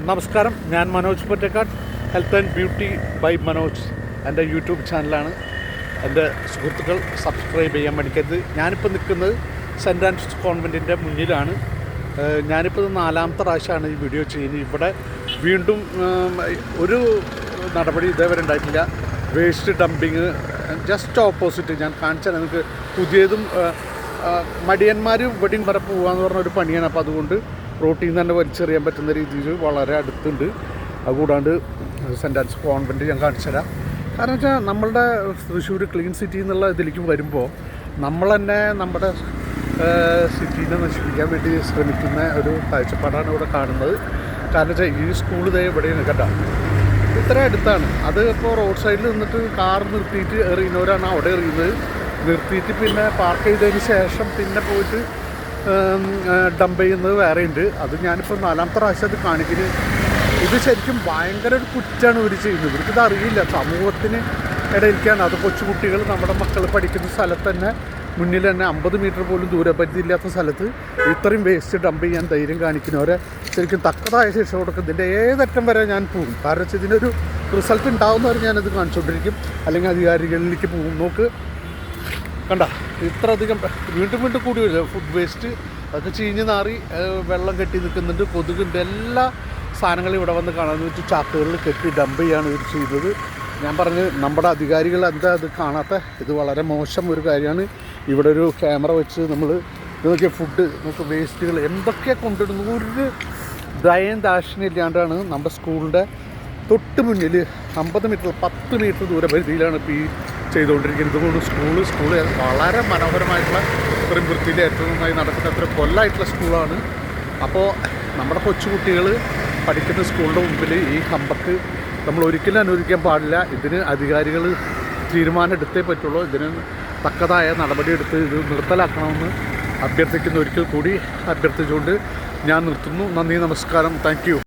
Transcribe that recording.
നമസ്കാരം, ഞാൻ Manoj Pottakkad, health and beauty by Manoj എൻ്റെ യൂട്യൂബ് ചാനലാണ്. എൻ്റെ സുഹൃത്തുക്കൾ സബ്സ്ക്രൈബ് ചെയ്യാൻ മടിക്കരുത്. ഞാനിപ്പോൾ നിൽക്കുന്നത് സെൻറ്റ് ആൻഡ്രൂസ് കോൺവെൻറ്റിൻ്റെ മുന്നിലാണ്. ഞാനിപ്പോൾ 4ാമത്തെ പ്രാവശ്യമാണ് ഈ വീഡിയോ ചെയ്യുന്നത്. ഇവിടെ വീണ്ടും ഒരു നടപടി ഇതേവരെ ഉണ്ടായിട്ടില്ല. വേസ്റ്റ് ഡംപിങ് ജസ്റ്റ് ഓപ്പോസിറ്റ് ഞാൻ കാണിച്ചാൽ നിങ്ങൾക്ക് പുതിയതും മടിയന്മാർ ഇവിടെയും വരെ പോകാമെന്ന് പറഞ്ഞൊരു പണിയാണ്. അപ്പോൾ അതുകൊണ്ട് റോട്ടിൽ നിന്ന് തന്നെ വലിച്ചെറിയാൻ പറ്റുന്ന രീതിയിൽ വളരെ അടുത്തുണ്ട്. അതുകൂടാണ്ട് സെൻറ്റ് ആൻഡ്രൂസ് കോൺവെൻറ്റ് ഞാൻ കാണിച്ചു തരാം. കാരണം വെച്ചാൽ നമ്മളുടെ തൃശ്ശൂർ ക്ലീൻ സിറ്റി എന്നുള്ള ഇതിലേക്ക് വരുമ്പോൾ നമ്മൾ തന്നെ നമ്മുടെ സിറ്റീനെ നശിപ്പിക്കാൻ വേണ്ടി ശ്രമിക്കുന്ന ഒരു കാഴ്ചപ്പാടാണ് ഇവിടെ കാണുന്നത്. കാരണം വെച്ചാൽ ഈ സ്കൂൾ ഇതേ ഇവിടെയാണ് കേട്ടോ, ഇത്ര അടുത്താണ്. അത് ഇപ്പോൾ റോഡ് സൈഡിൽ നിന്നിട്ട് കാർ നിർത്തിയിട്ട് എറിയുന്നവരാണ് അവിടെ എറിയുന്നത്. നിർത്തിയിട്ട് പിന്നെ പാർക്ക് ചെയ്തതിന് ശേഷം പിന്നെ പോയിട്ട് ഡംപ് ചെയ്യുന്നത് വേറെ ഉണ്ട്. അത് ഞാനിപ്പോൾ 4ാമത്തെ പ്രാവശ്യം അത് കാണിക്കുന്നത്. ഇത് ശരിക്കും ഭയങ്കര ഒരു കുറ്റമാണ് ഇവർ ചെയ്യുന്നത്. ഇവർക്കിത് അറിയില്ല, സമൂഹത്തിന് ഇടയിലേക്കാണ്. അത് കൊച്ചുകുട്ടികൾ നമ്മുടെ മക്കൾ പഠിക്കുന്ന സ്ഥലത്ത് തന്നെ മുന്നിൽ തന്നെ 50 മീറ്റർ പോലും ദൂരപരിധി ഇല്ലാത്ത സ്ഥലത്ത് ഇത്രയും വേസ്റ്റ് ഡംപ് ചെയ്യാൻ ധൈര്യം കാണിക്കുന്നവരെ ശരിക്കും തക്കതായ ശിക്ഷ കൊടുക്കും. ഇതിൻ്റെ ഏതറ്റം വരെ ഞാൻ പോകും. കാരണം വെച്ചാൽ ഇതിനൊരു റിസൾട്ട് ഉണ്ടാവുന്നവരെ ഞാനത് കാണിച്ചുകൊണ്ടിരിക്കും, അല്ലെങ്കിൽ അധികാരികളിലേക്ക് പോകും. നോക്ക് കണ്ട, ഇത്ര അധികം വീണ്ടും വീണ്ടും കൂടി വരില്ല ഫുഡ് വേസ്റ്റ്. അതൊക്കെ ചീഞ്ഞ് നാറി വെള്ളം കെട്ടി നിൽക്കുന്നുണ്ട്. കൊതുകിൻ്റെ എല്ലാ സാധനങ്ങളും ഇവിടെ വന്ന് കാണാമെന്ന് വെച്ച് ചാക്കുകളിൽ കെട്ടി ഡംപ് ചെയ്യാണ് ഇവർ ചെയ്തത്. ഞാൻ പറഞ്ഞ് നമ്മുടെ അധികാരികൾ എന്താ അത് കാണാത്ത, ഇത് വളരെ മോശം ഒരു കാര്യമാണ്. ഇവിടെ ഒരു ക്യാമറ വെച്ച് നമ്മൾ ഇതൊക്കെ ഫുഡ് നമുക്ക് വേസ്റ്റുകൾ എന്തൊക്കെ കൊണ്ടിടുന്നു, ഒരു ദയം ദാക്ഷിണ്യം ഇല്ലാണ്ടാണ് നമ്മുടെ സ്കൂളിൻ്റെ തൊട്ട് മുന്നിൽ 50 മീറ്റർ 10 മീറ്റർ ദൂരപരിധിയിലാണ് ഇപ്പോൾ ഈ ചെയ്തുകൊണ്ടിരിക്കുന്നത്. ഇതുകൊണ്ട് സ്കൂൾ വളരെ മനോഹരമായിട്ടുള്ള ഇത്രയും വൃത്തിയിൽ ഏറ്റവും നന്നായി നടക്കുന്ന അത്ര കൊല്ലമായിട്ടുള്ള സ്കൂളാണ്. അപ്പോൾ നമ്മുടെ കൊച്ചുകുട്ടികൾ പഠിക്കുന്ന സ്കൂളിൻ്റെ മുമ്പിൽ ഈ ഹമ്പക്ക് നമ്മൾ ഒരിക്കലും അനുവദിക്കാൻ പാടില്ല. ഇതിന് അധികാരികൾ തീരുമാനം എടുത്തേ പറ്റുള്ളൂ. ഇതിന് തക്കതായ നടപടിയെടുത്ത് ഇത് നിർത്തലാക്കണമെന്ന് ഒരിക്കൽ കൂടി അഭ്യർത്ഥിച്ചുകൊണ്ട് ഞാൻ നിർത്തുന്നു. നന്ദി, നമസ്കാരം, താങ്ക് യു.